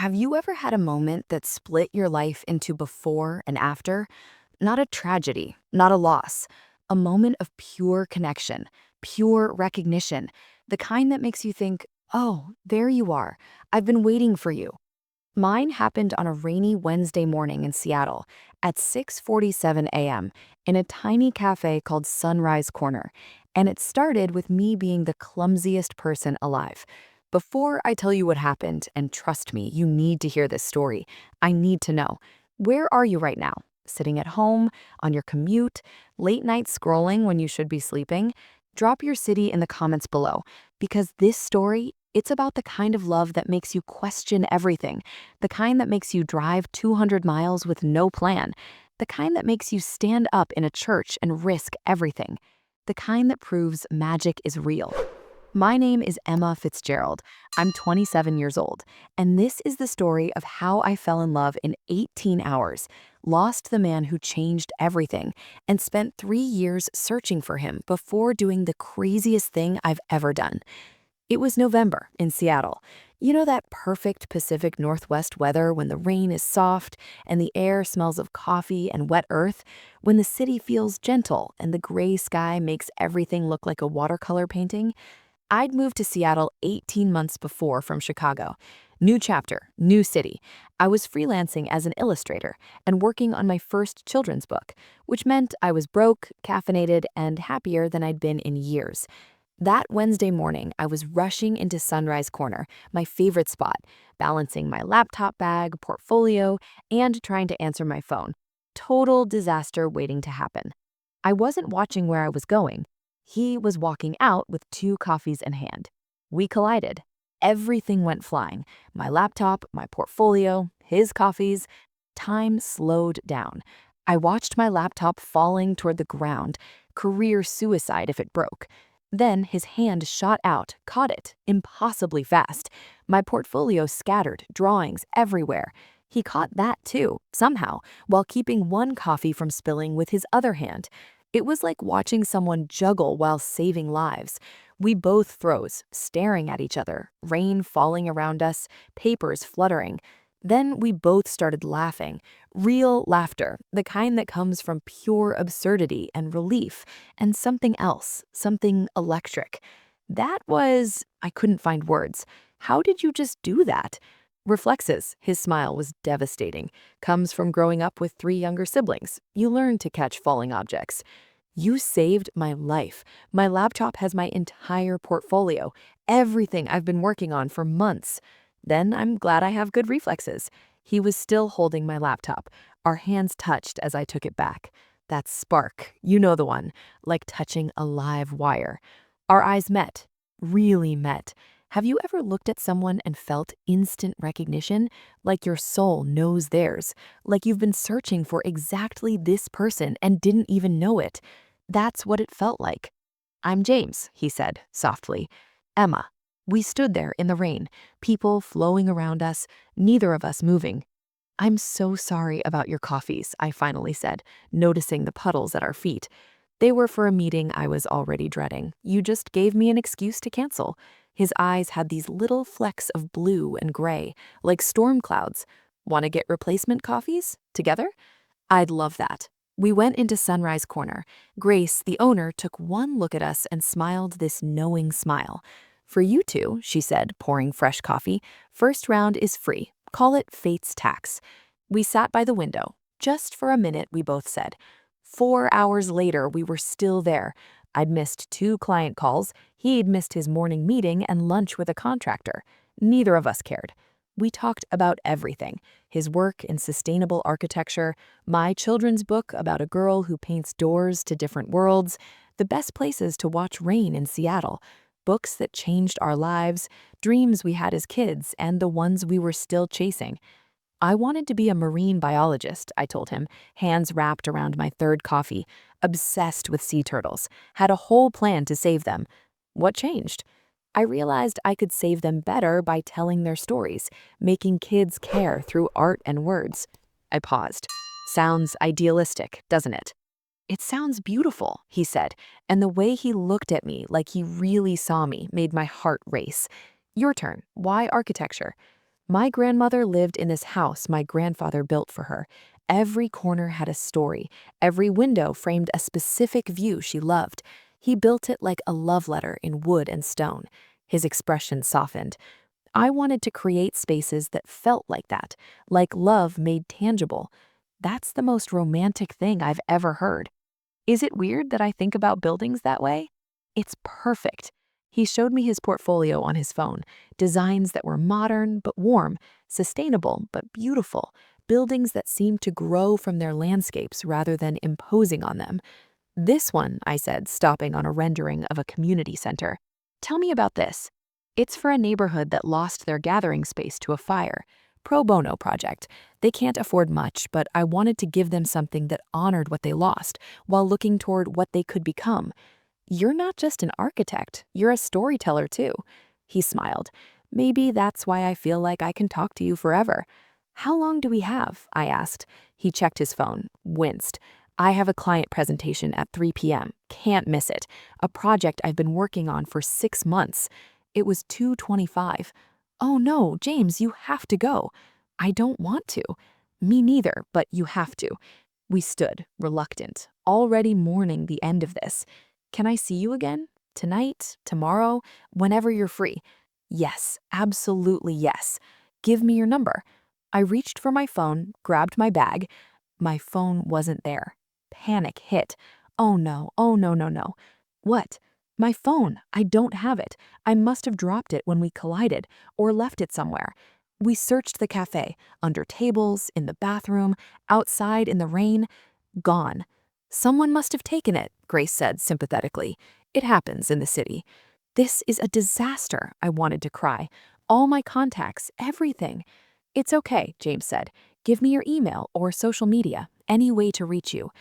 Have you ever had a moment that split your life into before and after? Not a tragedy, not a loss, a moment of pure connection, pure recognition, the kind that makes you think, oh, there you are. I've been waiting for you. Mine happened on a rainy Wednesday morning in Seattle at 6:47 a.m. in a tiny cafe called Sunrise Corner, and it started with me being the clumsiest person alive. Before I tell you what happened, and trust me, you need to hear this story, I need to know, where are you right now? Sitting at home, on your commute, late night scrolling when you should be sleeping? Drop your city in the comments below, because this story, it's about the kind of love that makes you question everything, the kind that makes you drive 200 miles with no plan, the kind that makes you stand up in a church and risk everything, the kind that proves magic is real. My name is Emma Fitzgerald. I'm 27 years old, and this is the story of how I fell in love in 18 hours, lost the man who changed everything, and spent 3 years searching for him before doing the craziest thing I've ever done. It was November in Seattle. You know that perfect Pacific Northwest weather when the rain is soft and the air smells of coffee and wet earth, when the city feels gentle and the gray sky makes everything look like a watercolor painting? I'd moved to Seattle 18 months before from Chicago. New chapter, new city. I was freelancing as an illustrator and working on my first children's book, which meant I was broke, caffeinated, and happier than I'd been in years. That Wednesday morning, I was rushing into Sunrise Corner, my favorite spot, balancing my laptop bag, portfolio, and trying to answer my phone. Total disaster waiting to happen. I wasn't watching where I was going. He was walking out with two coffees in hand. We collided. Everything went flying. My laptop, my portfolio, his coffees. Time slowed down. I watched my laptop falling toward the ground. Career suicide if it broke. Then his hand shot out, caught it, impossibly fast. My portfolio scattered, drawings everywhere. He caught that too, somehow, while keeping one coffee from spilling with his other hand. It was like watching someone juggle while saving lives. We both froze, staring at each other, rain falling around us, papers fluttering. Then we both started laughing. Real laughter, the kind that comes from pure absurdity and relief, and something else, something electric. I couldn't find words. How did you just do that? Reflexes, his smile was devastating. Comes from growing up with three younger siblings. You learn to catch falling objects. You saved my life. My laptop has my entire portfolio, everything I've been working on for months. Then I'm glad I have good reflexes. He was still holding my laptop. Our hands touched as I took it back. That spark, you know the one, like touching a live wire. Our eyes met, really met. Have you ever looked at someone and felt instant recognition? Like your soul knows theirs, like you've been searching for exactly this person and didn't even know it. That's what it felt like. I'm James, he said softly. Emma. We stood there in the rain, people flowing around us, neither of us moving. I'm so sorry about your coffees, I finally said, noticing the puddles at our feet. They were for a meeting I was already dreading. You just gave me an excuse to cancel. His eyes had these little flecks of blue and gray, like storm clouds. Want to get replacement coffees? Together? I'd love that. We went into Sunrise Corner. Grace, the owner, took one look at us and smiled this knowing smile. For you two, she said, pouring fresh coffee, first round is free. Call it fate's tax. We sat by the window. Just for a minute, we both said. 4 hours later, we were still there. I'd missed 2 client calls. He'd missed his morning meeting and lunch with a contractor. Neither of us cared. We talked about everything. His work in sustainable architecture, my children's book about a girl who paints doors to different worlds, the best places to watch rain in Seattle, books that changed our lives, dreams we had as kids, and the ones we were still chasing. I wanted to be a marine biologist, I told him, hands wrapped around my third coffee, obsessed with sea turtles, had a whole plan to save them. What changed? I realized I could save them better by telling their stories, making kids care through art and words. I paused. Sounds idealistic, doesn't it? It sounds beautiful, he said, and the way he looked at me like he really saw me made my heart race. Your turn. Why architecture? My grandmother lived in this house my grandfather built for her. Every corner had a story. Every window framed a specific view she loved. He built it like a love letter in wood and stone. His expression softened. I wanted to create spaces that felt like that, like love made tangible. That's the most romantic thing I've ever heard. Is it weird that I think about buildings that way? It's perfect. He showed me his portfolio on his phone, designs that were modern but warm, sustainable but beautiful, buildings that seemed to grow from their landscapes rather than imposing on them. This one, I said, stopping on a rendering of a community center. Tell me about this. It's for a neighborhood that lost their gathering space to a fire. Pro bono project. They can't afford much, but I wanted to give them something that honored what they lost while looking toward what they could become. You're not just an architect, you're a storyteller too. He smiled. Maybe that's why I feel like I can talk to you forever. How long do we have? I asked. He checked his phone, winced. I have a client presentation at 3 p.m. Can't miss it. A project I've been working on for 6 months. It was 2:25. Oh no, James, you have to go. I don't want to. Me neither, but you have to. We stood, reluctant, already mourning the end of this. Can I see you again? Tonight? Tomorrow? Whenever you're free. Yes, absolutely yes. Give me your number. I reached for my phone, grabbed my bag. My phone wasn't there. Panic hit. Oh no, oh no, no, no. What? My phone. I don't have it. I must have dropped it when we collided, or left it somewhere. We searched the cafe, under tables, in the bathroom, outside in the rain. Gone. Someone must have taken it, Grace said sympathetically. It happens in the city. This is a disaster, I wanted to cry. All my contacts, everything. It's okay, James said. Give me your email or social media, any way to reach you.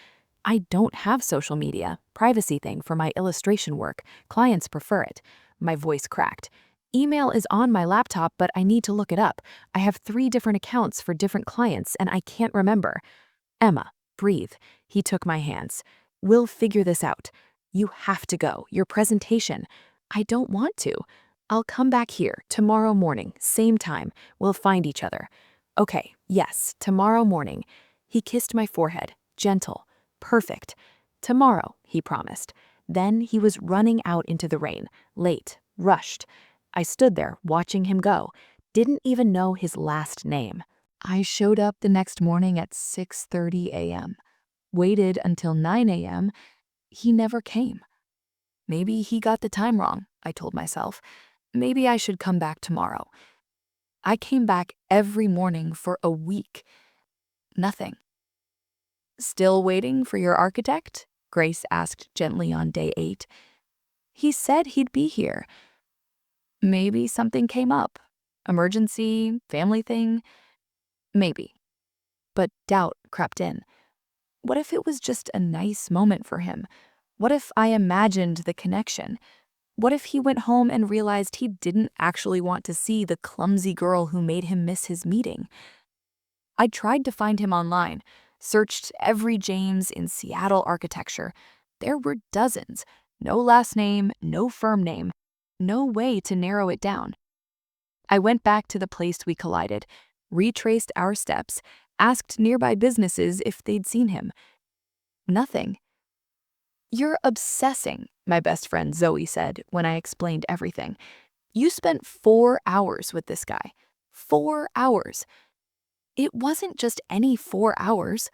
I don't have social media. Privacy thing for my illustration work. Clients prefer it. My voice cracked. Email is on my laptop, but I need to look it up. I have 3 different accounts for different clients, and I can't remember. Emma, breathe. He took my hands. We'll figure this out. You have to go. Your presentation. I don't want to. I'll come back here tomorrow morning, same time. We'll find each other. Okay, yes, tomorrow morning. He kissed my forehead, gentle. Perfect. Tomorrow, he promised. Then he was running out into the rain, late, rushed. I stood there watching him go, didn't even know his last name. I showed up the next morning at 6:30 a.m., waited until 9 a.m. He never came. Maybe he got the time wrong, I told myself. Maybe I should come back tomorrow. I came back every morning for a week. Nothing. Still waiting for your architect? Grace asked gently on day 8. He said he'd be here. Maybe something came up. Emergency, family thing? Maybe. But doubt crept in. What if it was just a nice moment for him? What if I imagined the connection? What if he went home and realized he didn't actually want to see the clumsy girl who made him miss his meeting? I tried to find him online, searched every James in Seattle architecture. There were dozens. No last name, no firm name, no way to narrow it down. I went back to the place we collided, retraced our steps, asked nearby businesses if they'd seen him. Nothing. You're obsessing, my best friend Zoe said when I explained everything. You spent 4 hours with this guy. 4 hours. It wasn't just any 4 hours.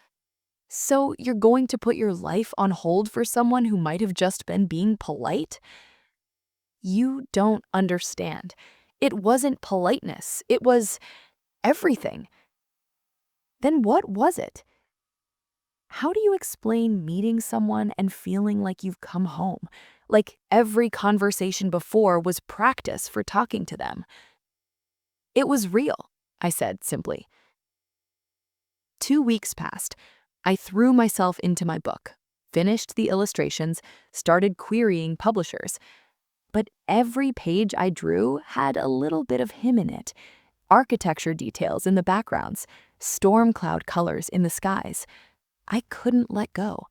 So you're going to put your life on hold for someone who might have just been being polite? You don't understand. It wasn't politeness. It was everything. Then what was it? How do you explain meeting someone and feeling like you've come home? Like every conversation before was practice for talking to them? It was real, I said simply. 2 weeks passed. I threw myself into my book, finished the illustrations, started querying publishers. But every page I drew had a little bit of him in it. Architecture details in the backgrounds, storm cloud colors in the skies. I couldn't let go.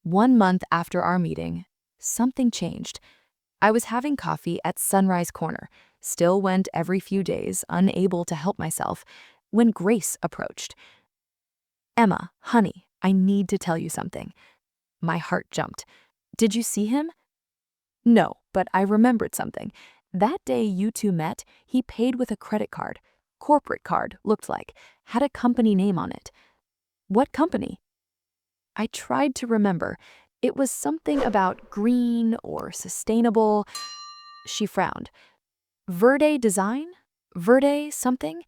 1 month after our meeting, something changed. I was having coffee at Sunrise Corner. Still went every few days, unable to help myself, when Grace approached. "Emma, honey, I need to tell you something." My heart jumped. "Did you see him?" "No, but I remembered something. That day you two met, he paid with a credit card. Corporate card, looked like. Had a company name on it." "What company?" I tried to remember. It was something about green or sustainable. She frowned. "Verde Design? Verde something?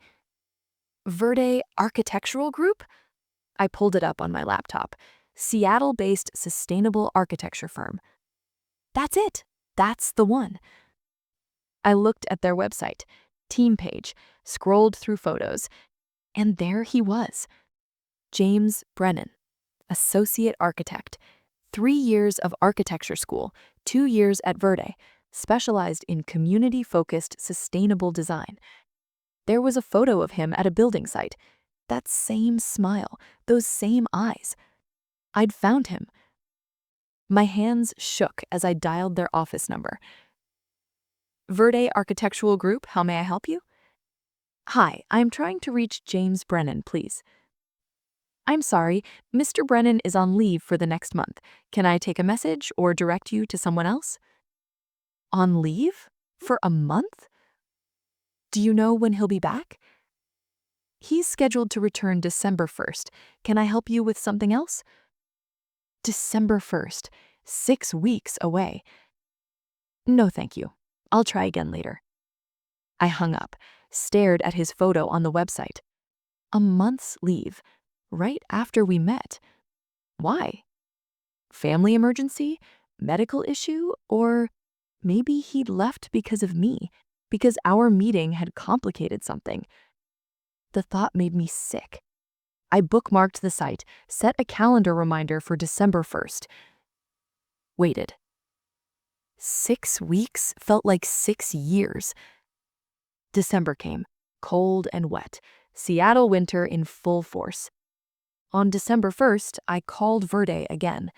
Verde Architectural Group?" I pulled it up on my laptop. Seattle-based sustainable architecture firm. "That's it. That's the one." I looked at their website, team page, scrolled through photos, and there he was. James Brennan, associate architect, 3 years of architecture school, 2 years at Verde, specialized in community-focused sustainable design. There was a photo of him at a building site. That same smile, those same eyes. I'd found him. My hands shook as I dialed their office number. "Verde Architectural Group, how may I help you?" "Hi, I'm trying to reach James Brennan, please." "I'm sorry, Mr. Brennan is on leave for the next month. Can I take a message or direct you to someone else?" "On leave? For a month? Do you know when he'll be back?" "He's scheduled to return December 1st. Can I help you with something else?" December 1st, 6 weeks away. "No, thank you. I'll try again later." I hung up, stared at his photo on the website. A month's leave, right after we met. Why? Family emergency? Medical issue? Or maybe he'd left because of me, because our meeting had complicated something. The thought made me sick. I bookmarked the site, set a calendar reminder for December 1st. Waited. 6 weeks felt like 6 years. December came, cold and wet, Seattle winter in full force. On December 1st, I called Verde again.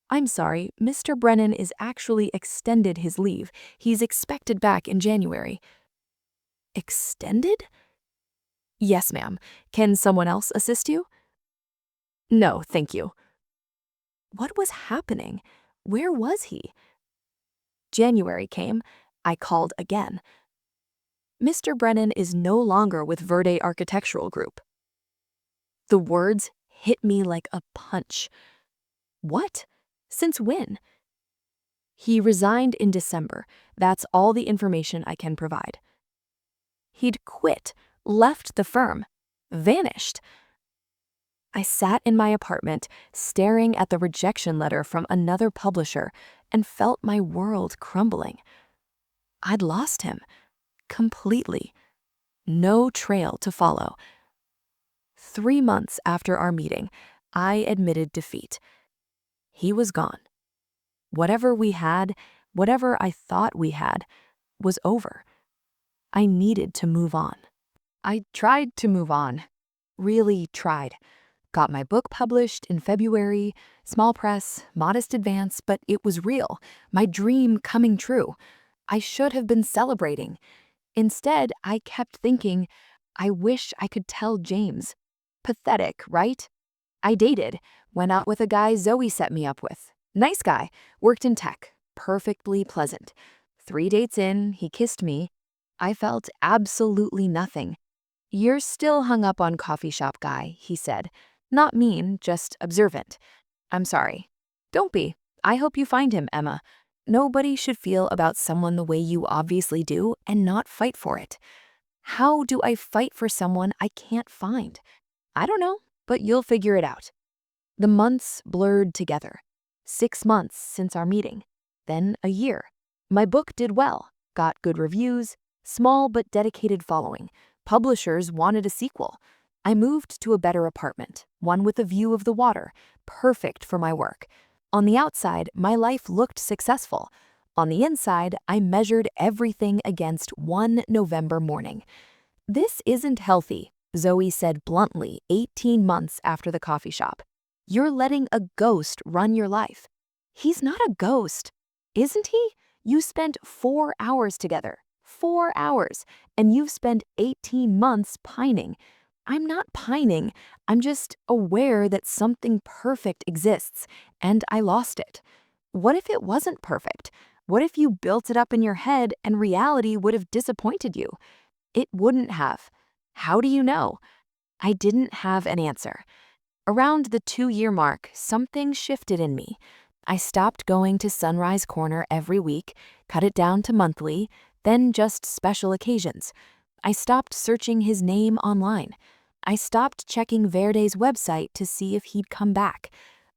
"I'm sorry, Mr. Brennan is actually extended his leave. He's expected back in January." "Extended?" "Yes, ma'am. Can someone else assist you?" "No, thank you." What was happening? Where was he? January came. I called again. "Mr. Brennan is no longer with Verde Architectural Group." The words hit me like a punch. What? Since when? "He resigned in December. That's all the information I can provide." He'd quit, left the firm, vanished. I sat in my apartment, staring at the rejection letter from another publisher, and felt my world crumbling. I'd lost him. Completely. No trail to follow. 3 months after our meeting, I admitted defeat. He was gone. Whatever we had, whatever I thought we had, was over. I needed to move on. I tried to move on. Really tried. Got my book published in February, small press, modest advance, but it was real, my dream coming true. I should have been celebrating. Instead, I kept thinking, I wish I could tell James. Pathetic, right? I dated, went out with a guy Zoe set me up with. Nice guy, worked in tech, perfectly pleasant. 3 dates in, he kissed me. I felt absolutely nothing. "You're still hung up on coffee shop guy," he said. Not mean, just observant. "I'm sorry." "Don't be. I hope you find him, Emma. Nobody should feel about someone the way you obviously do and not fight for it." How do I fight for someone I can't find? I don't know, but you'll figure it out. The months blurred together. 6 months since our meeting. Then a year. My book did well, got good reviews, small but dedicated following. Publishers wanted a sequel. I moved to a better apartment, one with a view of the water, perfect for my work. On the outside, my life looked successful. On the inside, I measured everything against one November morning. "This isn't healthy," Zoe said bluntly 18 months after the coffee shop. "You're letting a ghost run your life." "He's not a ghost." "Isn't he? You spent 4 hours together. 4 hours, and you've spent 18 months pining. I'm not pining, I'm just aware that something perfect exists, and I lost it. What if it wasn't perfect? What if you built it up in your head and reality would have disappointed you? It wouldn't have. How do you know? I didn't have an answer. Around the 2-year mark, something shifted in me. I stopped going to Sunrise Corner every week, cut it down to monthly, then just special occasions. I stopped searching his name online. I stopped checking Verde's website to see if he'd come back.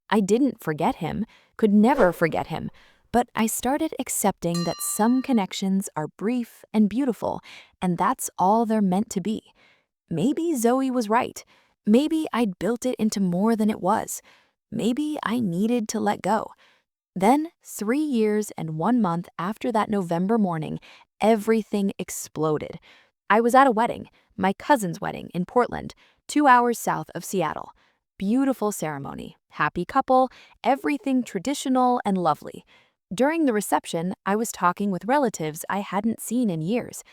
I didn't forget him, could never forget him, but I started accepting that some connections are brief and beautiful, and that's all they're meant to be. Maybe Zoe was right. Maybe I'd built it into more than it was. Maybe I needed to let go. Then, 3 years and 1 month after that November morning, everything exploded. I was at a wedding, my cousin's wedding in Portland, 2 hours south of Seattle. Beautiful ceremony, happy couple, everything traditional and lovely. During the reception, I was talking with relatives I hadn't seen in years.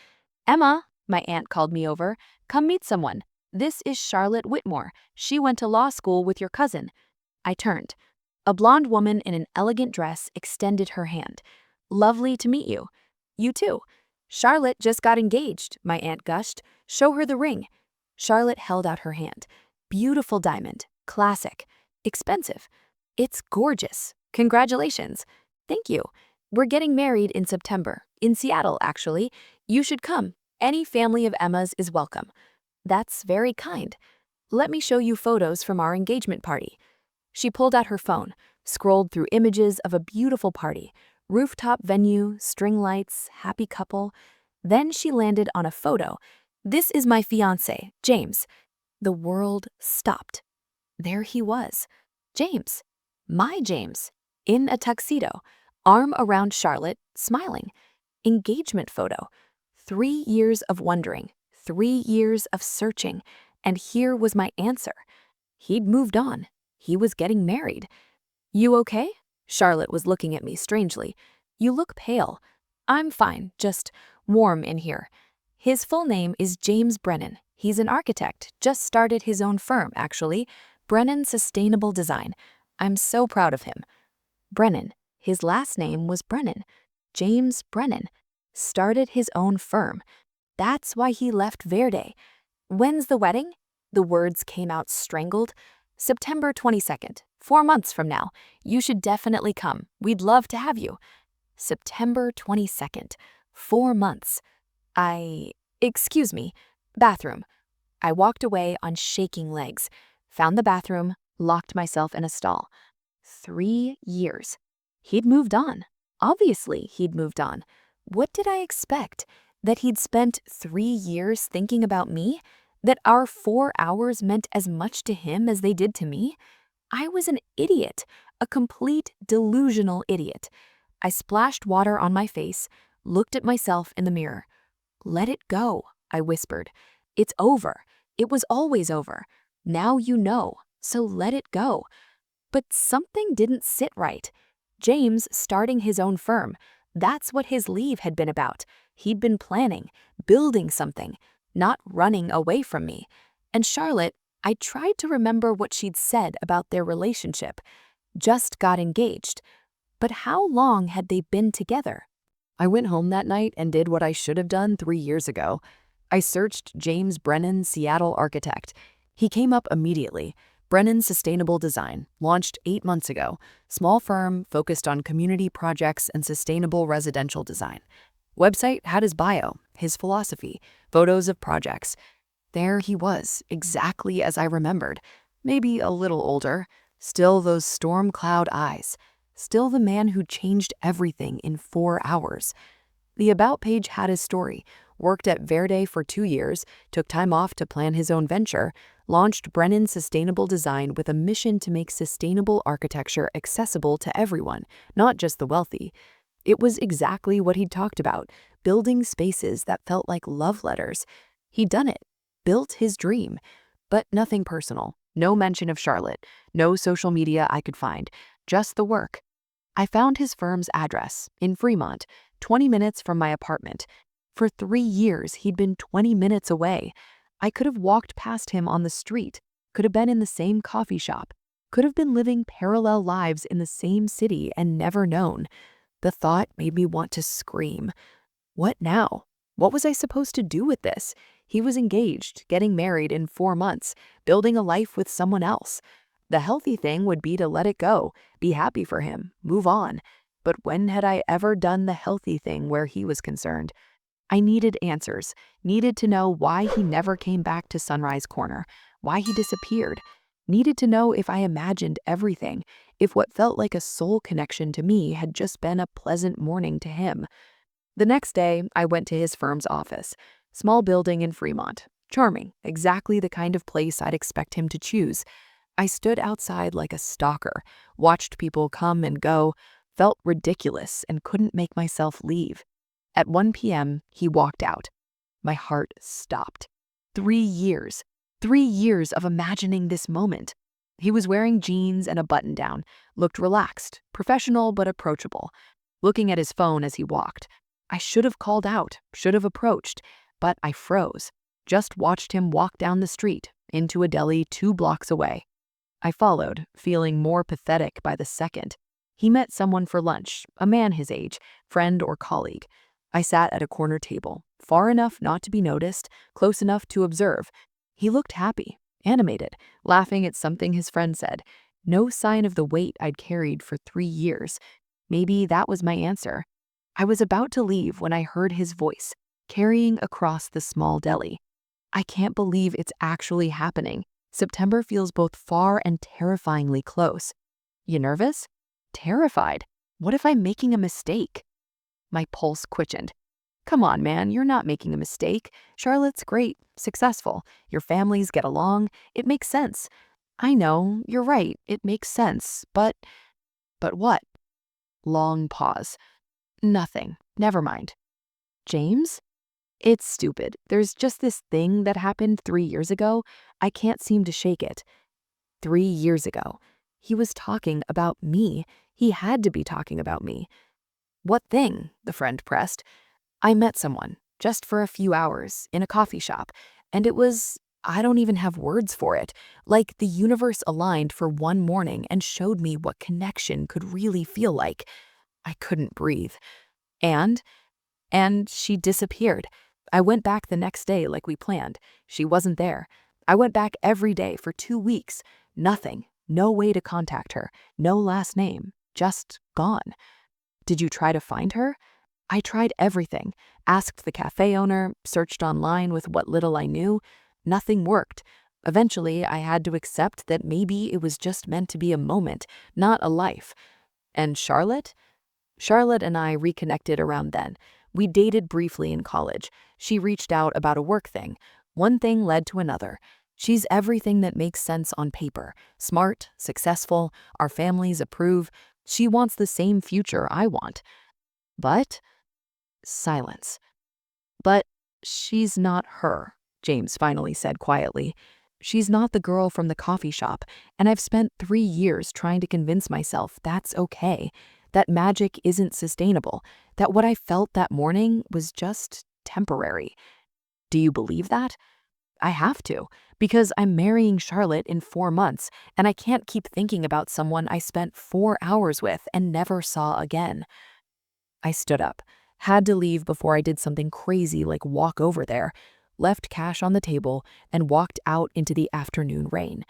Emma, my aunt called me over, come meet someone. This is Charlotte Whitmore. She went to law school with your cousin. I turned. A blonde woman in an elegant dress extended her hand. Lovely to meet you. You too. Charlotte just got engaged, my aunt gushed. Show her the ring. Charlotte held out her hand. Beautiful diamond, classic, expensive. It's gorgeous. Congratulations. Thank you. We're getting married in September, in Seattle, actually. You should come. Any family of Emma's is welcome. That's very kind. Let me show you photos from our engagement party. She pulled out her phone, scrolled through images of a beautiful party, rooftop venue, string lights, happy couple. Then she landed on a photo. This is my fiancé, James. The world stopped. There he was. James. My James. In a tuxedo, arm around Charlotte, smiling. Engagement photo. 3 years of wondering, 3 years of searching, and here was my answer. He'd moved on. He was getting married. You okay? Charlotte was looking at me strangely. You look pale. I'm fine, just warm in here. His full name is James Brennan. He's an architect, just started his own firm, actually. Brennan Sustainable Design. I'm so proud of him. Brennan. His last name was Brennan. James Brennan. Started his own firm. That's why he left Verde. When's the wedding? The words came out strangled. September 22nd, 4 months from now. You should definitely come. We'd love to have you. September 22nd, 4 months. Excuse me, bathroom. I walked away on shaking legs, found the bathroom, locked myself in a stall. 3 years. He'd moved on. Obviously, he'd moved on. What did I expect? That he'd spent 3 years thinking about me? That our 4 hours meant as much to him as they did to me? I was an idiot, a complete delusional idiot. I splashed water on my face, looked at myself in the mirror. Let it go, I whispered. It's over. It was always over. Now you know, so let it go. But something didn't sit right. James starting his own firm. That's what his leave had been about. He'd been planning, building something, not running away from me. And Charlotte, I tried to remember what she'd said about their relationship. Just got engaged. But how long had they been together? I went home that night and did what I should have done 3 years ago. I searched James Brennan, Seattle architect. He came up immediately. Brennan Sustainable Design, launched 8 months ago. Small firm focused on community projects and sustainable residential design. Website had his bio, his philosophy, photos of projects. There he was, exactly as I remembered. Maybe a little older. Still those storm cloud eyes. Still the man who changed everything in 4 hours. The About page had his story. Worked at Verde for 2 years, took time off to plan his own venture, launched Brennan Sustainable Design with a mission to make sustainable architecture accessible to everyone, not just the wealthy. It was exactly what he'd talked about, building spaces that felt like love letters. He'd done it, built his dream, but nothing personal, no mention of Charlotte, no social media I could find, just the work. I found his firm's address in Fremont, 20 minutes from my apartment. For 3 years, he'd been 20 minutes away. I could have walked past him on the street, could have been in the same coffee shop, could have been living parallel lives in the same city and never known. The thought made me want to scream. What now? What was I supposed to do with this? He was engaged, getting married in 4 months, building a life with someone else. The healthy thing would be to let it go, be happy for him, move on. But when had I ever done the healthy thing where he was concerned? I needed answers, needed to know why he never came back to Sunrise Corner, why he disappeared. Needed to know if I imagined everything, if what felt like a soul connection to me had just been a pleasant morning to him. The next day, I went to his firm's office. Small building in Fremont. Charming, exactly the kind of place I'd expect him to choose. I stood outside like a stalker, watched people come and go, felt ridiculous and couldn't make myself leave. At 1 p.m., he walked out. My heart stopped. 3 years. 3 years of imagining this moment. He was wearing jeans and a button-down, looked relaxed, professional but approachable, looking at his phone as he walked. I should have called out, should have approached, but I froze. Just watched him walk down the street, into a deli 2 blocks away. I followed, feeling more pathetic by the second. He met someone for lunch, a man his age, friend or colleague. I sat at a corner table, far enough not to be noticed, close enough to observe. He looked happy, animated, laughing at something his friend said. No sign of the weight I'd carried for 3 years. Maybe that was my answer. I was about to leave when I heard his voice, carrying across the small deli. I can't believe it's actually happening. September feels both far and terrifyingly close. You nervous? Terrified. What if I'm making a mistake? My pulse quickened. Come on, man, you're not making a mistake. Charlotte's great, successful. Your families get along. It makes sense. I know, you're right, it makes sense, but what? Long pause. Nothing. Never mind. James? It's stupid. There's just this thing that happened 3 years ago. I can't seem to shake it. 3 years ago. He was talking about me. He had to be talking about me. What thing? The friend pressed. I met someone, just for a few hours, in a coffee shop, and it was, I don't even have words for it, like the universe aligned for one morning and showed me what connection could really feel like. I couldn't breathe. And she disappeared. I went back the next day like we planned. She wasn't there. I went back every day for 2 weeks. Nothing. No way to contact her. No last name. Just gone. Did you try to find her? I tried everything. Asked the cafe owner, searched online with what little I knew. Nothing worked. Eventually, I had to accept that maybe it was just meant to be a moment, not a life. And Charlotte? Charlotte and I reconnected around then. We dated briefly in college. She reached out about a work thing. One thing led to another. She's everything that makes sense on paper. Smart, successful, our families approve. She wants the same future I want. But silence. But she's not her, James finally said quietly. She's not the girl from the coffee shop, and I've spent 3 years trying to convince myself that's okay, that magic isn't sustainable, that what I felt that morning was just temporary. Do you believe that? I have to, because I'm marrying Charlotte in 4 months, and I can't keep thinking about someone I spent 4 hours with and never saw again. I stood up, had to leave before I did something crazy like walk over there, left cash on the table, and walked out into the afternoon rain.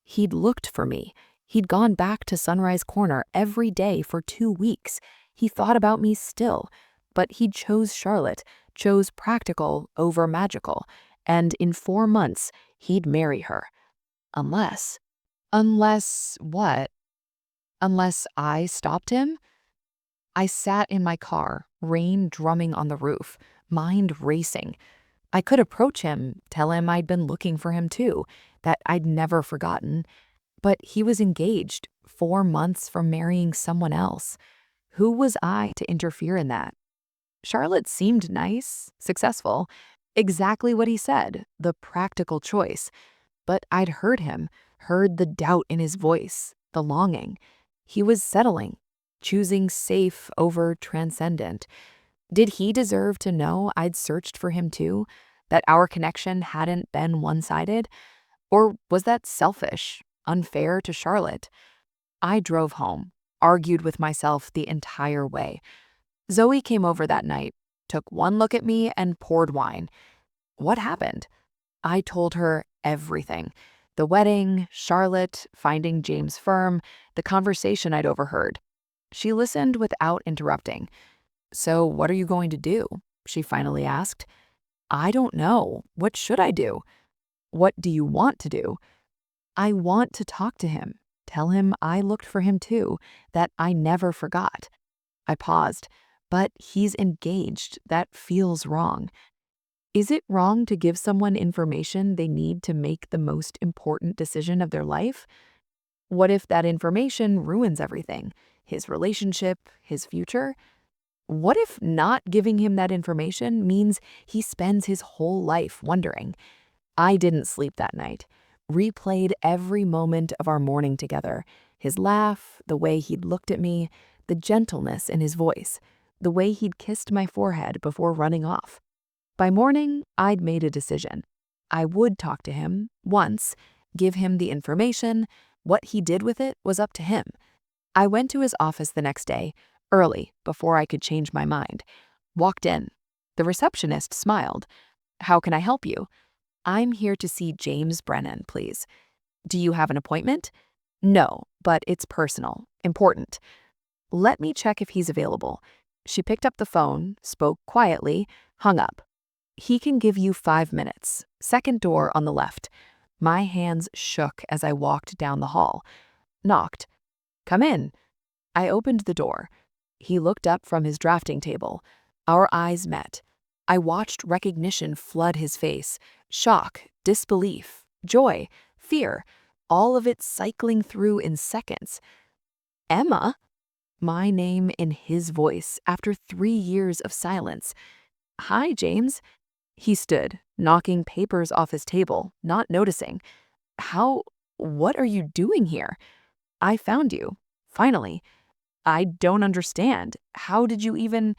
He'd looked for me. He'd gone back to Sunrise Corner every day for 2 weeks. He thought about me still, but he chose Charlotte, chose practical over magical, and in 4 months, he'd marry her. Unless what? Unless I stopped him? I sat in my car, rain drumming on the roof, mind racing. I could approach him, tell him I'd been looking for him too, that I'd never forgotten. But he was engaged, 4 months from marrying someone else. Who was I to interfere in that? Charlotte seemed nice, successful, exactly what he said, the practical choice. But I'd heard him, heard the doubt in his voice, the longing. He was settling, choosing safe over transcendent. Did he deserve to know I'd searched for him too? That our connection hadn't been one-sided? Or was that selfish, unfair to Charlotte? I drove home, argued with myself the entire way. Zoe came over that night, took one look at me, and poured wine. What happened? I told her everything. The wedding, Charlotte, finding James' firm, the conversation I'd overheard. She listened without interrupting. "So, what are you going to do?" she finally asked. "I don't know. What should I do?" "What do you want to do?" "I want to talk to him. Tell him I looked for him too, that I never forgot." I paused. "But he's engaged. That feels wrong." Is it wrong to give someone information they need to make the most important decision of their life? What if that information ruins everything? His relationship, his future? What if not giving him that information means he spends his whole life wondering? I didn't sleep that night. Replayed every moment of our morning together. His laugh, the way he'd looked at me, the gentleness in his voice, the way he'd kissed my forehead before running off. By morning, I'd made a decision. I would talk to him once, give him the information. What he did with it was up to him. I went to his office the next day, early, before I could change my mind. Walked in. The receptionist smiled. "How can I help you?" "I'm here to see James Brennan, please." "Do you have an appointment?" "No, but it's personal, important." "Let me check if he's available." She picked up the phone, spoke quietly, hung up. "He can give you 5 minutes. Second door on the left." My hands shook as I walked down the hall. Knocked. "Come in." I opened the door. He looked up from his drafting table. Our eyes met. I watched recognition flood his face. Shock, disbelief, joy, fear, all of it cycling through in seconds. "Emma?" My name in his voice after 3 years of silence. "Hi, James." He stood, knocking papers off his table, not noticing. "How? What are you doing here?" "I found you. Finally." "I don't understand. How did you even—"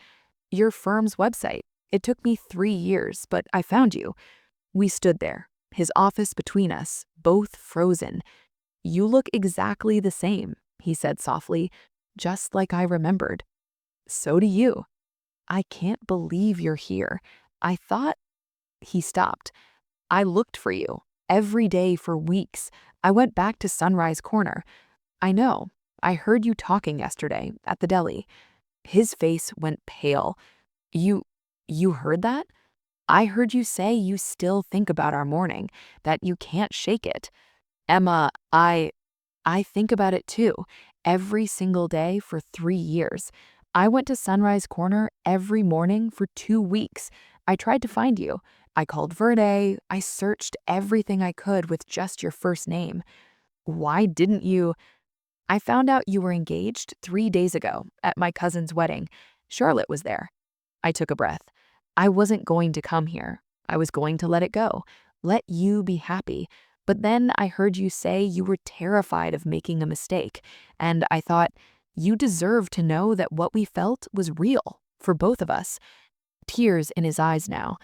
"Your firm's website. It took me 3 years, but I found you." We stood there, his office between us, both frozen. "You look exactly the same," he said softly, "just like I remembered." "So do you." "I can't believe you're here. I thought—" He stopped. "I looked for you. Every day for weeks. I went back to Sunrise Corner." "I know. I heard you talking yesterday at the deli." His face went pale. You, you heard that?" "I heard you say you still think about our morning, that you can't shake it." "Emma, I think about it too, every single day for 3 years. I went to Sunrise Corner every morning for 2 weeks. I tried to find you. I called Verde. I searched everything I could with just your first name." "Why didn't you—" "I found out you were engaged 3 days ago at my cousin's wedding. Charlotte was there." I took a breath. I wasn't going to come here. I was going to let it go. Let you be happy. But then I heard you say you were terrified of making a mistake. And I thought, you deserve to know that what we felt was real for both of us. Tears in his eyes now.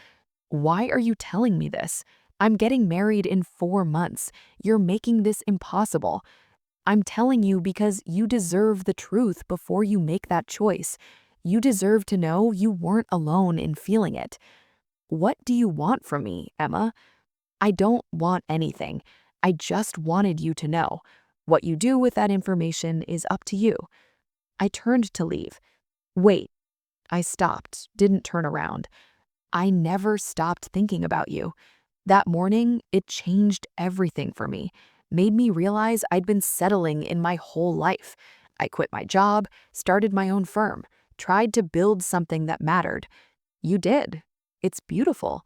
"Why are you telling me this? I'm getting married in 4 months. You're making this impossible." "I'm telling you because you deserve the truth before you make that choice. You deserve to know you weren't alone in feeling it." "What do you want from me, Emma?" "I don't want anything. I just wanted you to know. What you do with that information is up to you." I turned to leave. "Wait." I stopped, didn't turn around. "I never stopped thinking about you. That morning, it changed everything for me, made me realize I'd been settling in my whole life. I quit my job, started my own firm, tried to build something that mattered. You did. It's beautiful.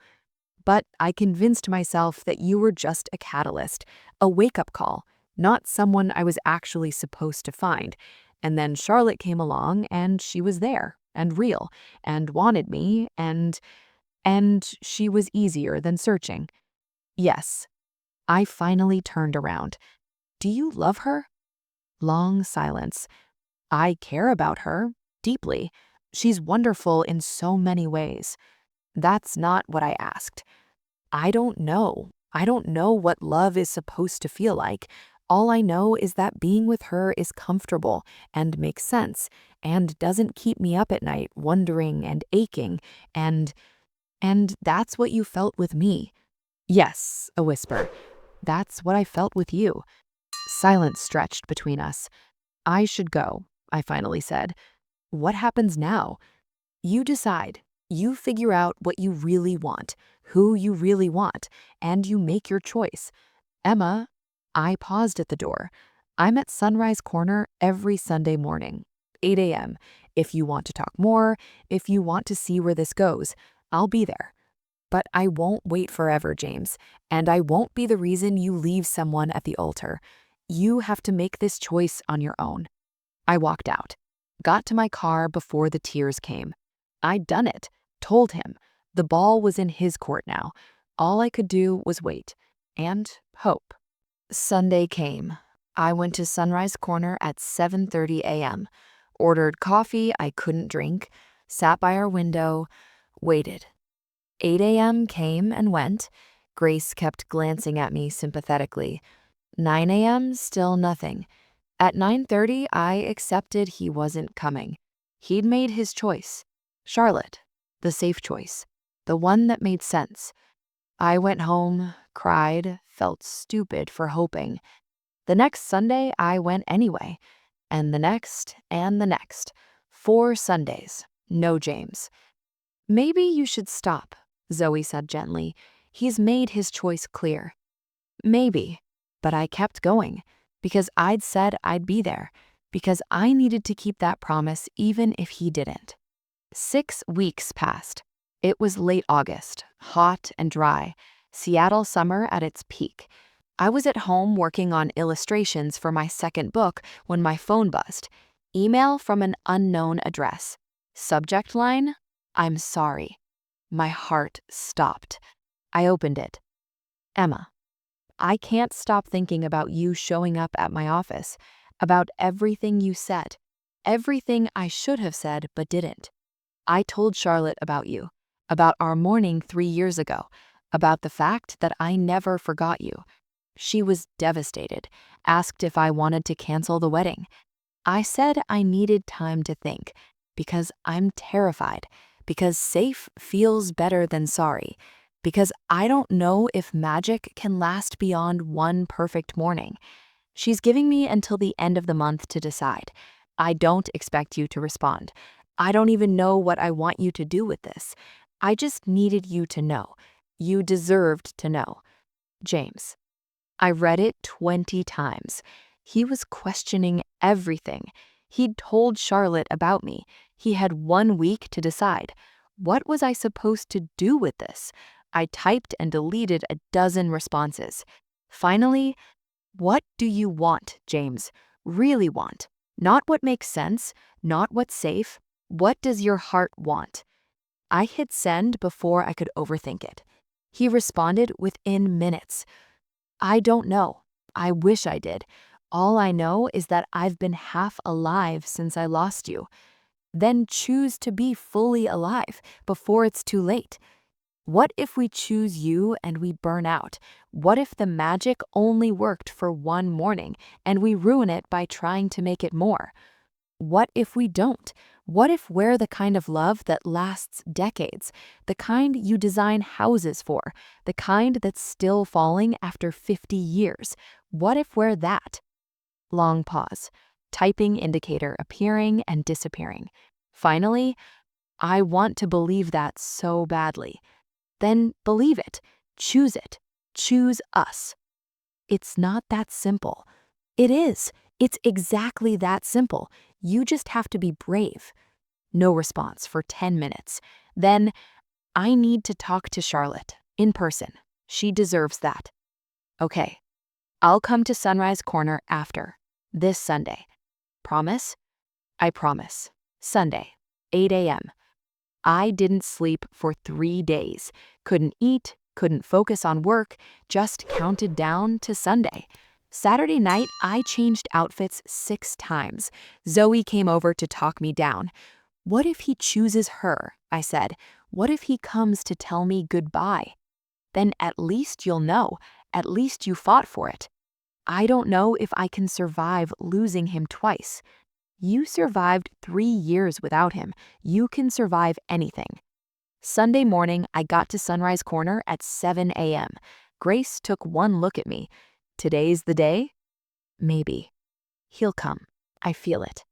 But I convinced myself that you were just a catalyst, a wake-up call, not someone I was actually supposed to find. And then Charlotte came along, and she was there, and real, and wanted me, and she was easier than searching." "Yes." I finally turned around. "Do you love her?" Long silence. "I care about her, deeply. She's wonderful in so many ways. That's not what I asked. I don't know. I don't know what love is supposed to feel like. All I know is that being with her is comfortable and makes sense and doesn't keep me up at night wondering and aching and that's what you felt with me. Yes, a whisper. That's what I felt with you. Silence stretched between us. I should go, I finally said. What happens now? You decide. You figure out what you really want, who you really want, and you make your choice. Emma, I paused at the door. I'm at Sunrise Corner every Sunday morning, 8 a.m. If you want to talk more, if you want to see where this goes, I'll be there. But I won't wait forever, James, and I won't be the reason you leave someone at the altar. You have to make this choice on your own. I walked out, got to my car before the tears came. I'd done it, told him. The ball was in his court now. All I could do was wait and hope. Sunday came. I went to Sunrise Corner at 7:30 a.m., ordered coffee I couldn't drink, sat by our window, waited. 8 a.m. came and went. Grace kept glancing at me sympathetically. 9 a.m., still nothing. At 9:30, I accepted he wasn't coming. He'd made his choice. Charlotte, the safe choice, the one that made sense. I went home, cried, felt stupid for hoping. The next Sunday, I went anyway. And the next, and the next. 4 Sundays. No James. Maybe you should stop, Zoe said gently. He's made his choice clear. Maybe, but I kept going because I'd said I'd be there, because I needed to keep that promise even if he didn't. 6 weeks passed. It was late August, hot and dry, Seattle summer at its peak. I was at home working on illustrations for my second book when my phone buzzed. Email from an unknown address. Subject line, I'm sorry. My heart stopped. I opened it. Emma, I can't stop thinking about you showing up at my office, about everything you said, everything I should have said but didn't. I told Charlotte about you, about our morning 3 years ago, about the fact that I never forgot you. She was devastated, asked if I wanted to cancel the wedding. I said I needed time to think, because I'm terrified, because safe feels better than sorry, because I don't know if magic can last beyond one perfect morning. She's giving me until the end of the month to decide. I don't expect you to respond. I don't even know what I want you to do with this. I just needed you to know. You deserved to know. James. I read it 20 times. He was questioning everything. He'd told Charlotte about me. He had 1 week to decide. What was I supposed to do with this? I typed and deleted a dozen responses. Finally, what do you want, James? Really want? Not what makes sense, not what's safe. What does your heart want? I hit send before I could overthink it. He responded within minutes. I don't know. I wish I did. All I know is that I've been half alive since I lost you. Then choose to be fully alive before it's too late. What if we choose you and we burn out? What if the magic only worked for one morning and we ruin it by trying to make it more? What if we don't? What if we're the kind of love that lasts decades, the kind you design houses for, the kind that's still falling after 50 years? What if we're that? Long pause, typing indicator appearing and disappearing. Finally, I want to believe that so badly. Then believe it. Choose it. Choose us. It's not that simple. It is. It's exactly that simple. You just have to be brave. No response for 10 minutes. Then, I need to talk to Charlotte in person. She deserves that. Okay, I'll come to Sunrise Corner after, this Sunday. Promise? I promise. Sunday, 8 a.m. I didn't sleep for 3 days. Couldn't eat, couldn't focus on work, just counted down to Sunday. Saturday night, I changed outfits 6 times. Zoe came over to talk me down. What if he chooses her? I said. What if he comes to tell me goodbye? Then at least you'll know. At least you fought for it. I don't know if I can survive losing him twice. You survived 3 years without him. You can survive anything. Sunday morning, I got to Sunrise Corner at 7 a.m. Grace took one look at me. Today's the day? Maybe. He'll come. I feel it.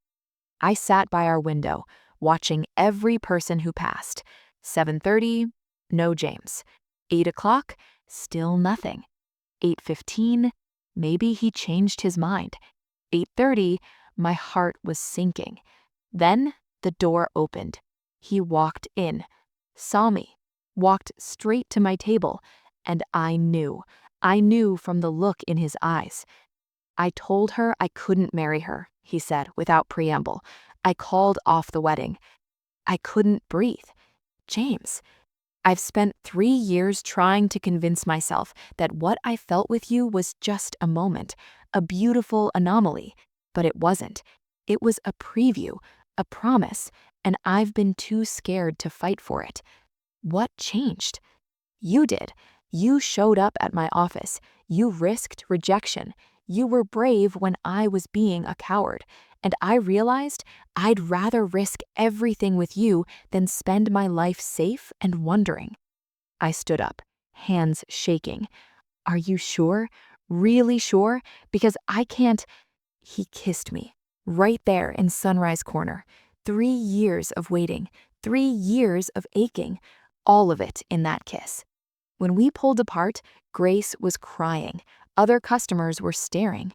I sat by our window, watching every person who passed. 7:30, no James. 8 o'clock, still nothing. 8:15, maybe he changed his mind. 8:30, my heart was sinking. Then the door opened. He walked in, saw me, walked straight to my table, and I knew. I knew from the look in his eyes. I told her I couldn't marry her, he said without preamble. I called off the wedding. I couldn't breathe. James, I've spent 3 years trying to convince myself that what I felt with you was just a moment, a beautiful anomaly. But it wasn't. It was a preview, a promise, and I've been too scared to fight for it. What changed? You did. You showed up at my office. You risked rejection. You were brave when I was being a coward. And I realized I'd rather risk everything with you than spend my life safe and wondering. I stood up, hands shaking. Are you sure? Really sure? Because I can't. He kissed me, right there in Sunrise Corner. 3 years of waiting, 3 years of aching, all of it in that kiss. When we pulled apart, Grace was crying. Other customers were staring.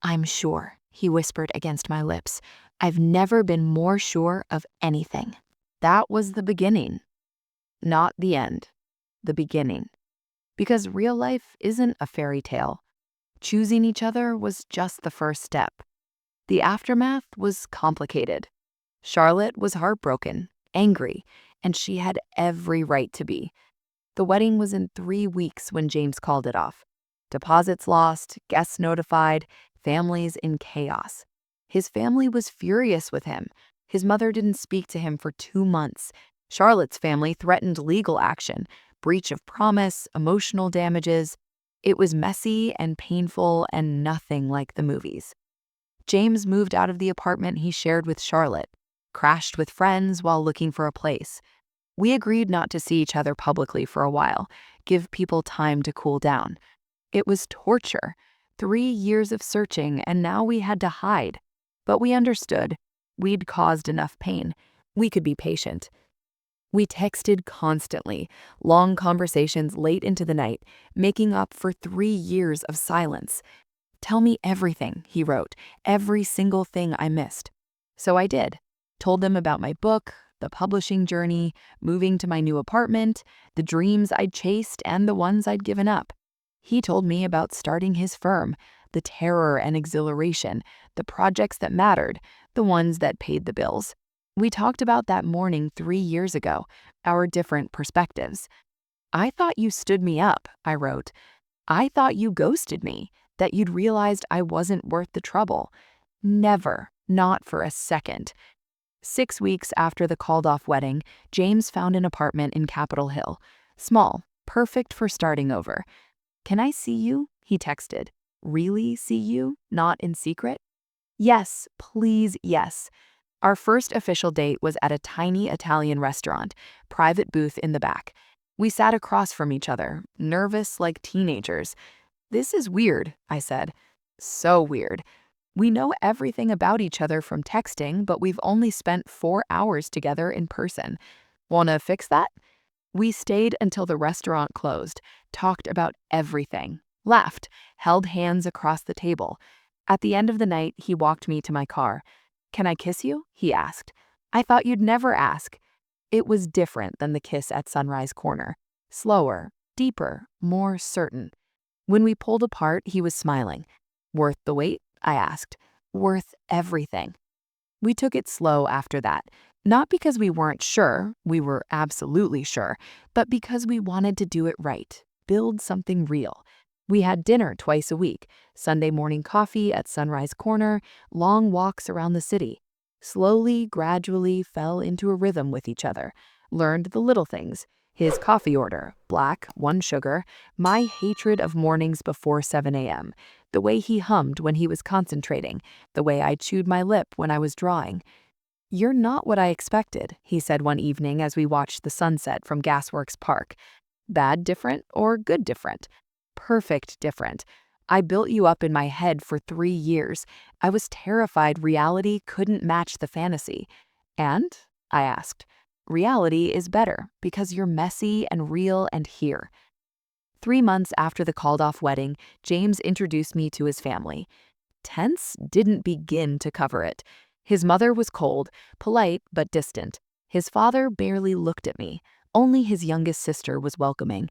I'm sure, he whispered against my lips. I've never been more sure of anything. That was the beginning. Not the end. The beginning. Because real life isn't a fairy tale. Choosing each other was just the first step. The aftermath was complicated. Charlotte was heartbroken, angry, and she had every right to be. The wedding was in 3 weeks when James called it off. Deposits lost, guests notified, families in chaos. His family was furious with him. His mother didn't speak to him for 2 months. Charlotte's family threatened legal action, breach of promise, emotional damages. It was messy and painful and nothing like the movies. James moved out of the apartment he shared with Charlotte, crashed with friends while looking for a place. We agreed not to see each other publicly for a while, give people time to cool down. It was torture. 3 years of searching, and now we had to hide. But we understood. We'd caused enough pain. We could be patient. We texted constantly, long conversations late into the night, making up for 3 years of silence. Tell me everything, he wrote, every single thing I missed. So I did. Told them about my book, the publishing journey, moving to my new apartment, the dreams I'd chased and the ones I'd given up. He told me about starting his firm, the terror and exhilaration, the projects that mattered, the ones that paid the bills. We talked about that morning 3 years ago, our different perspectives. I thought you stood me up, I wrote. I thought you ghosted me, that you'd realized I wasn't worth the trouble. Never, not for a second. 6 weeks after the called-off wedding, James found an apartment in Capitol Hill. Small, perfect for starting over. Can I see you? He texted. Really see you? Not in secret? Yes, please, yes. Our first official date was at a tiny Italian restaurant, private booth in the back. We sat across from each other, nervous like teenagers. This is weird, I said. So weird. We know everything about each other from texting, but we've only spent 4 hours together in person. Wanna fix that? We stayed until the restaurant closed, talked about everything, laughed, held hands across the table. At the end of the night, he walked me to my car. Can I kiss you? He asked. I thought you'd never ask. It was different than the kiss at Sunrise Corner. Slower, deeper, more certain. When we pulled apart, he was smiling. Worth the wait? I asked. Worth everything. We took it slow after that, not because we weren't sure, we were absolutely sure, but because we wanted to do it right, build something real. We had dinner twice a week, Sunday morning coffee at Sunrise Corner, long walks around the city. Slowly, gradually fell into a rhythm with each other. Learned the little things. His coffee order, black, 1 sugar, my hatred of mornings before 7 a.m., the way he hummed when he was concentrating, the way I chewed my lip when I was drawing. "You're not what I expected," he said one evening as we watched the sunset from Gasworks Park. "Bad different or good different?" "Perfect different. I built you up in my head for 3 years. I was terrified reality couldn't match the fantasy." "And?" I asked. "Reality is better because you're messy and real and here." 3 months after the called-off wedding, James introduced me to his family. Tense didn't begin to cover it. His mother was cold, polite but distant. His father barely looked at me. Only his youngest sister was welcoming.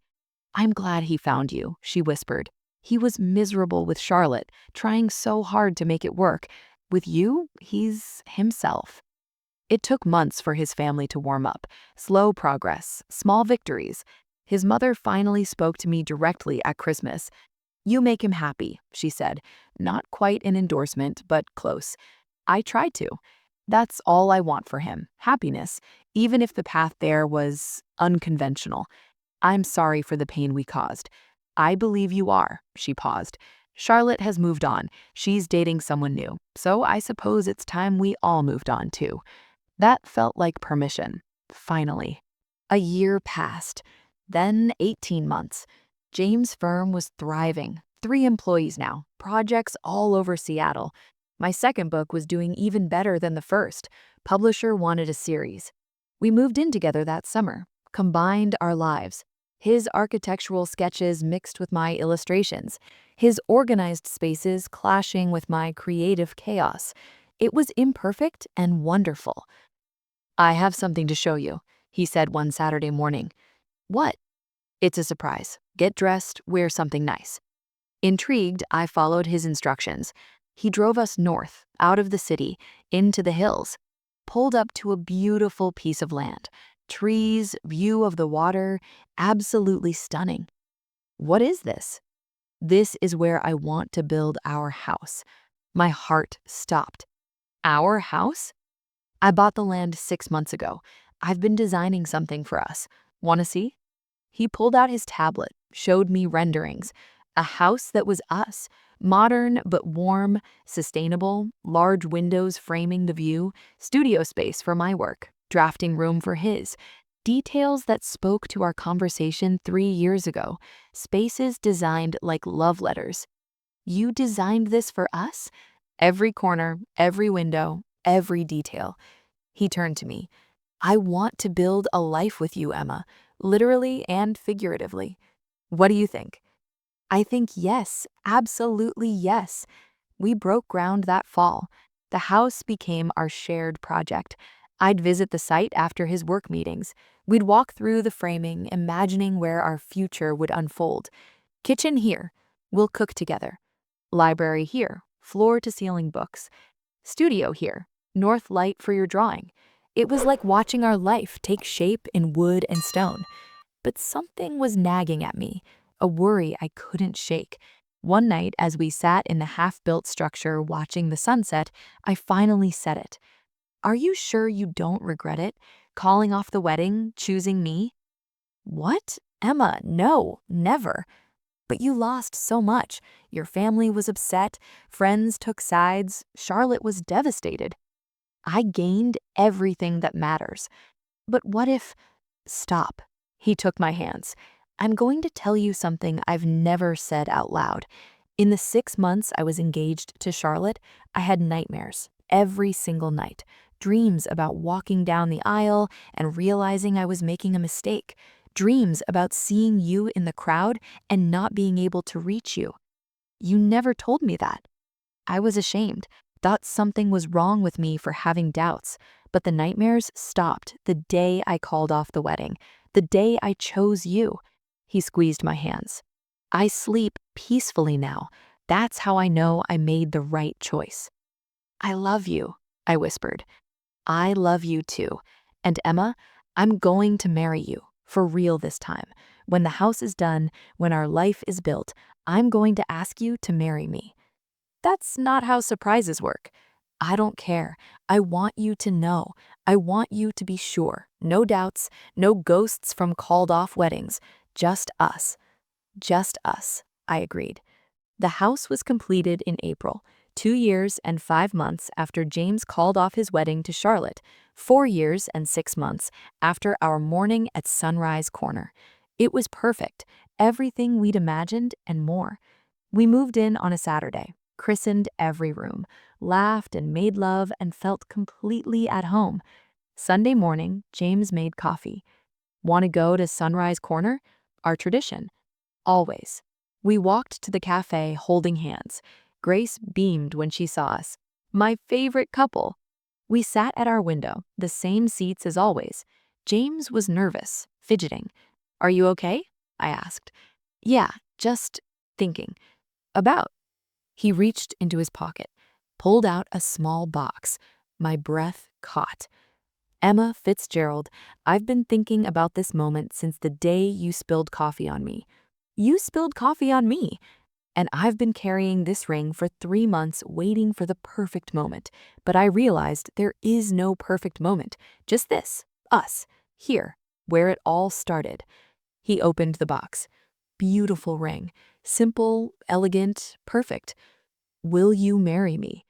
"I'm glad he found you," she whispered. "He was miserable with Charlotte, trying so hard to make it work. With you, he's himself." It took months for his family to warm up. Slow progress, small victories. His mother finally spoke to me directly at Christmas. "You make him happy," she said. Not quite an endorsement, but close. I tried to. That's all I want for him, happiness, even if the path there was unconventional. "I'm sorry for the pain we caused." "I believe you are," she paused. "Charlotte has moved on. She's dating someone new. So I suppose it's time we all moved on too." That felt like permission. Finally. A year passed. Then 18 months. James' firm was thriving. 3 employees now, projects all over Seattle. My second book was doing even better than the first. Publisher wanted a series. We moved in together that summer, combined our lives. His architectural sketches mixed with my illustrations, his organized spaces clashing with my creative chaos. It was imperfect and wonderful. "I have something to show you," he said one Saturday morning. "What?" "It's a surprise. Get dressed, wear something nice." Intrigued, I followed his instructions. He drove us north, out of the city, into the hills, pulled up to a beautiful piece of land. Trees, view of the water, absolutely stunning. "What is this?" "This is where I want to build our house." My heart stopped. "Our house?" "I bought the land 6 months ago. I've been designing something for us. Want to see?" He pulled out his tablet, showed me renderings. A house that was us. Modern but warm, sustainable, large windows framing the view, studio space for my work, drafting room for his. Details that spoke to our conversation 3 years ago. Spaces designed like love letters. "You designed this for us?" Every corner, every window, every detail. He turned to me. "I want to build a life with you, Emma, literally and figuratively. What do you think?" I think yes, absolutely yes. We broke ground that fall. The house became our shared project. I'd visit the site after his work meetings. We'd walk through the framing, imagining where our future would unfold. "Kitchen here. We'll cook together." "Library here. Floor-to-ceiling books." "Studio here. North light for your drawing." It was like watching our life take shape in wood and stone. But something was nagging at me, a worry I couldn't shake. One night, as we sat in the half-built structure watching the sunset, I finally said it. "Are you sure you don't regret it? Calling off the wedding, choosing me?" "What? Emma, no, never." "But you lost so much. Your family was upset, friends took sides, Charlotte was devastated." "I gained everything that matters." "But what if—" "Stop." He took my hands. "I'm going to tell you something I've never said out loud. In the 6 months I was engaged to Charlotte, I had nightmares every single night. Dreams about walking down the aisle and realizing I was making a mistake. Dreams about seeing you in the crowd and not being able to reach you. You never told me that." I was ashamed, thought something was wrong with me for having doubts. But the nightmares stopped the day I called off the wedding, the day I chose you. He squeezed my hands. "I sleep peacefully now. That's how I know I made the right choice." "I love you," I whispered. "I love you too. And Emma, I'm going to marry you, for real this time. When the house is done, when our life is built, I'm going to ask you to marry me." That's not how surprises work. I don't care. I want you to know. I want you to be sure. No doubts, no ghosts from called off weddings. Just us. Just us, I agreed. The house was completed in April, 2 years and 5 months after James called off his wedding to Charlotte, 4 years and 6 months after our morning at Sunrise Corner. It was perfect, everything we'd imagined and more. We moved in on a Saturday, christened every room, laughed and made love and felt completely at home. Sunday morning, James made coffee. Want to go to Sunrise Corner? Our tradition. Always. We walked to the cafe holding hands. Grace beamed when she saw us. My favorite couple. We sat at our window, the same seats as always. James was nervous, fidgeting. Are you okay? I asked. Yeah, just thinking. About. He reached into his pocket, pulled out a small box. My breath caught. Emma Fitzgerald, I've been thinking about this moment since the day you spilled coffee on me. You spilled coffee on me. And I've been carrying this ring for 3 months waiting for the perfect moment. But I realized there is no perfect moment. Just this, us, here, where it all started. He opened the box. Beautiful ring. Simple, elegant, perfect. Will you marry me?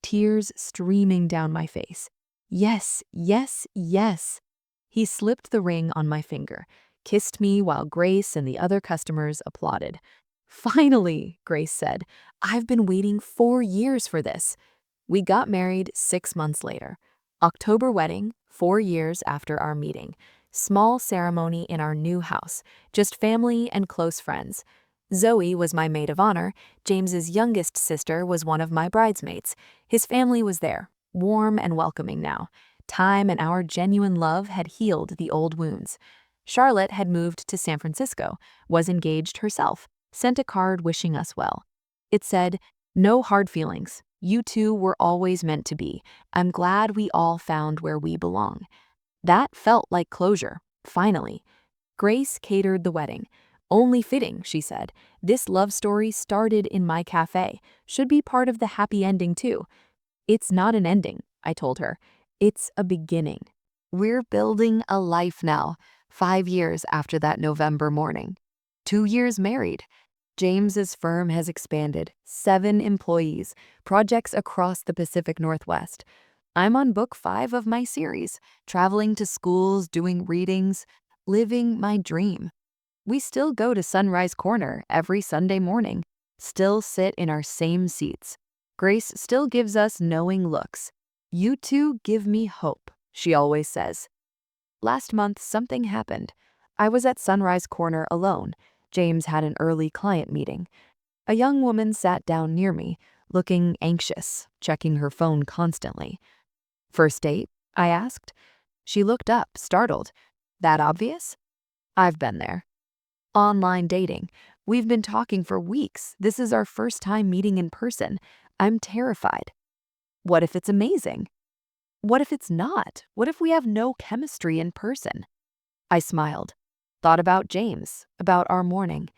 Tears streaming down my face. Yes, yes, yes. He slipped the ring on my finger, kissed me while Grace and the other customers applauded. Finally, Grace said, I've been waiting 4 years for this. We got married 6 months later. October wedding, 4 years after our meeting. Small ceremony in our new house, just family and close friends. Zoe was my maid of honor. James's youngest sister was one of my bridesmaids. His family was there, warm and welcoming now. Time and our genuine love had healed the old wounds. Charlotte had moved to San Francisco, was engaged herself, sent a card wishing us well. It said, no hard feelings. You two were always meant to be. I'm glad we all found where we belong. That felt like closure, finally. Grace catered the wedding. Only fitting, she said. This love story started in my cafe. Should be part of the happy ending too. It's not an ending, I told her. It's a beginning. We're building a life now, 5 years after that November morning. 2 years married. James's firm has expanded, 7 employees, projects across the Pacific Northwest. I'm on book 5 of my series, traveling to schools, doing readings, living my dream. We still go to Sunrise Corner every Sunday morning, still sit in our same seats. Grace still gives us knowing looks. You two give me hope, she always says. Last month, something happened. I was at Sunrise Corner alone. James had an early client meeting. A young woman sat down near me, looking anxious, checking her phone constantly. First date? I asked. She looked up, startled. That obvious? I've been there. Online dating. We've been talking for weeks. This is our first time meeting in person. I'm terrified. What if it's amazing? What if it's not? What if we have no chemistry in person? I smiled. Thought about James, about our morning.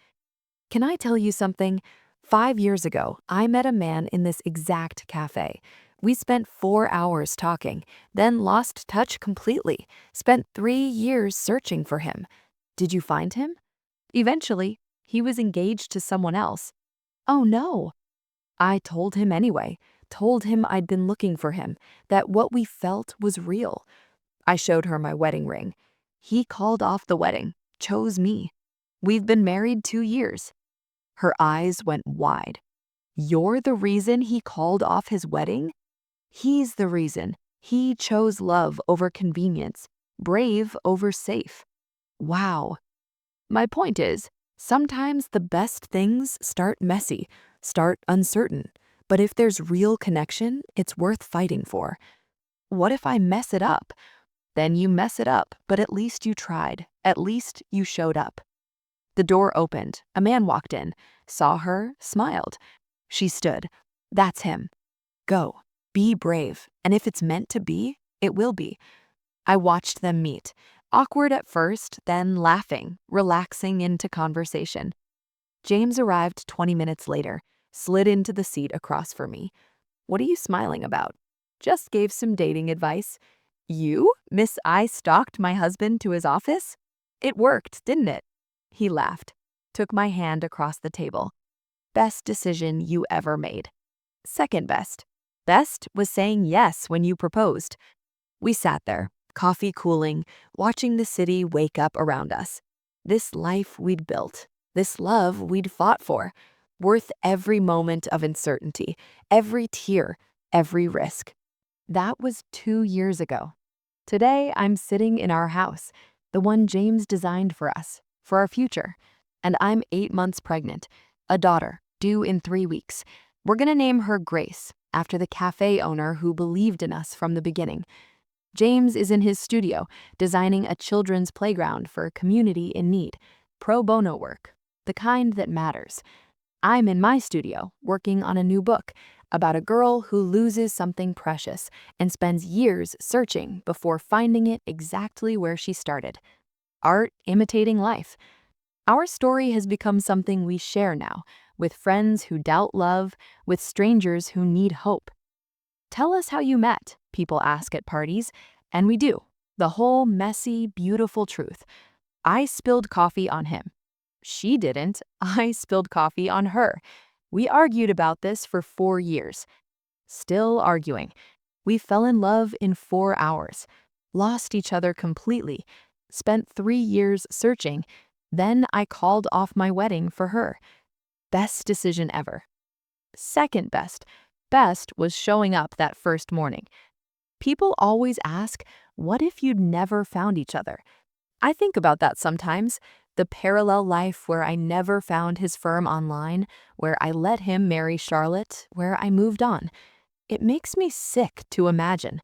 Can I tell you something? 5 years ago, I met a man in this exact cafe. We spent 4 hours talking, then lost touch completely, spent 3 years searching for him. Did you find him? Eventually, he was engaged to someone else. Oh no. I told him anyway, told him I'd been looking for him, that what we felt was real. I showed her my wedding ring. He called off the wedding, chose me. We've been married 2 years. Her eyes went wide. You're the reason he called off his wedding? He's the reason. He chose love over convenience, brave over safe. Wow. My point is, sometimes the best things start messy, start uncertain. But if there's real connection, it's worth fighting for. What if I mess it up? Then you mess it up, but at least you tried. At least you showed up. The door opened. A man walked in, saw her, smiled. She stood. That's him. Go. Be brave. And if it's meant to be, it will be. I watched them meet. Awkward at first, then laughing, relaxing into conversation. James arrived 20 minutes later, slid into the seat across from me. What are you smiling about? just gave some dating advice. You, Miss I stalked my husband to his office? It worked, didn't it? He laughed, took my hand across the table. Best decision you ever made. Second best. Best was saying yes when you proposed. We sat there, coffee cooling, watching the city wake up around us. This life we'd built, this love we'd fought for, worth every moment of uncertainty, every tear, every risk. That was 2 years ago. Today, I'm sitting in our house, the one James designed for us, for our future. And I'm 8 months pregnant, a daughter, due in 3 weeks. We're gonna name her Grace, after the cafe owner who believed in us from the beginning. James is in his studio, designing a children's playground for a community in need. Pro bono work, the kind that matters. I'm in my studio, working on a new book about a girl who loses something precious and spends years searching before finding it exactly where she started. Art imitating life. Our story has become something we share now, with friends who doubt love, with strangers who need hope. Tell us how you met, people ask at parties, and we do. The whole messy, beautiful truth. I spilled coffee on him. She didn't. I spilled coffee on her. We argued about this for 4 years. Still arguing. We fell in love in 4 hours. Lost each other completely. Spent 3 years searching. Then I called off my wedding for her. Best decision ever. Second best. Best was showing up that first morning. People always ask, what if you'd never found each other? I think about that sometimes. The parallel life where I never found his firm online, where I let him marry Charlotte, where I moved on. It makes me sick to imagine,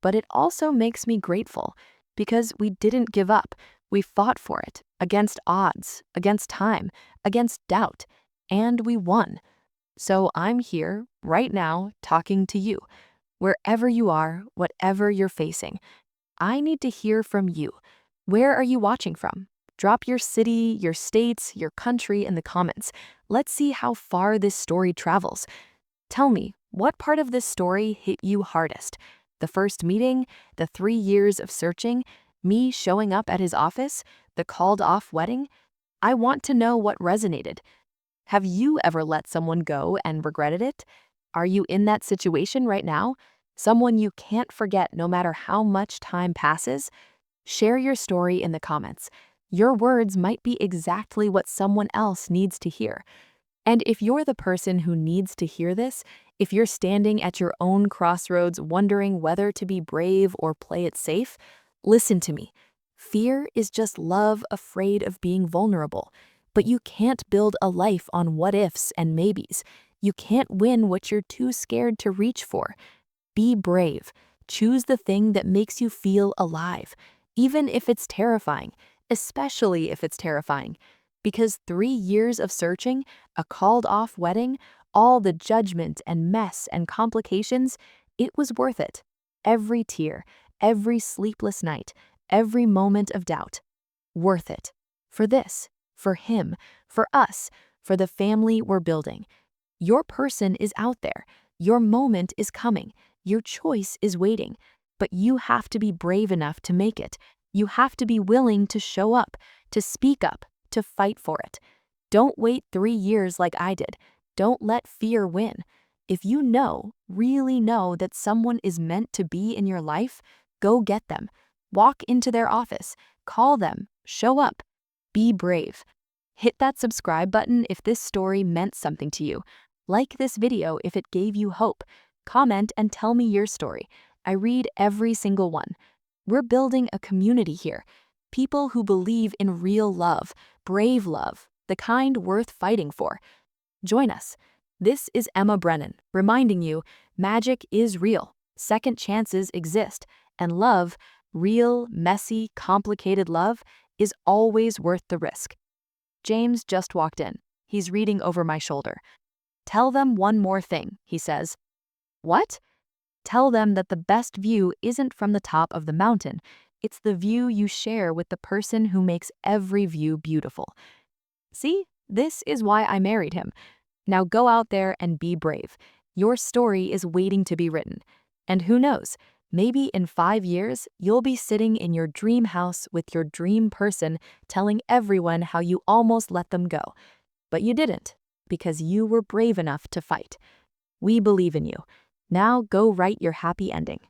but it also makes me grateful because we didn't give up. We fought for it, against odds, against time, against doubt, and we won. So I'm here, right now, talking to you. Wherever you are, whatever you're facing, I need to hear from you. Where are you watching from? Drop your city, your state, your country in the comments. Let's see how far this story travels. Tell me, what part of this story hit you hardest? The first meeting, the 3 years of searching, me showing up at his office, the called off wedding? I want to know what resonated. Have you ever let someone go and regretted it? Are you in that situation right now? Someone you can't forget no matter how much time passes? Share your story in the comments. Your words might be exactly what someone else needs to hear. And if you're the person who needs to hear this, if you're standing at your own crossroads wondering whether to be brave or play it safe, listen to me. Fear is just love afraid of being vulnerable. But you can't build a life on what ifs and maybes. You can't win what you're too scared to reach for. Be brave. Choose the thing that makes you feel alive, even if it's terrifying, especially if it's terrifying. Because 3 years of searching, a called off wedding, all the judgment and mess and complications, it was worth it. Every tear, every sleepless night, every moment of doubt. Worth it. For this, for him, for us, for the family we're building. Your person is out there. Your moment is coming. Your choice is waiting. But you have to be brave enough to make it. You have to be willing to show up, to speak up, to fight for it. Don't wait 3 years like I did. Don't let fear win. If you know, really know that someone is meant to be in your life, go get them. Walk into their office. Call them. Show up. Be brave. Hit that subscribe button if this story meant something to you. Like this video if it gave you hope. Comment and tell me your story. I read every single one. We're building a community here. People who believe in real love, brave love, the kind worth fighting for. Join us. This is Emma Brennan, reminding you magic is real, second chances exist, and love, real, messy, complicated love, is always worth the risk. James just walked in. He's reading over my shoulder. Tell them one more thing, he says. What? Tell them that the best view isn't from the top of the mountain. It's the view you share with the person who makes every view beautiful. See, this is why I married him. Now go out there and be brave. Your story is waiting to be written. And who knows, maybe in 5 years, you'll be sitting in your dream house with your dream person telling everyone how you almost let them go. But you didn't, because you were brave enough to fight. We believe in you. Now go write your happy ending.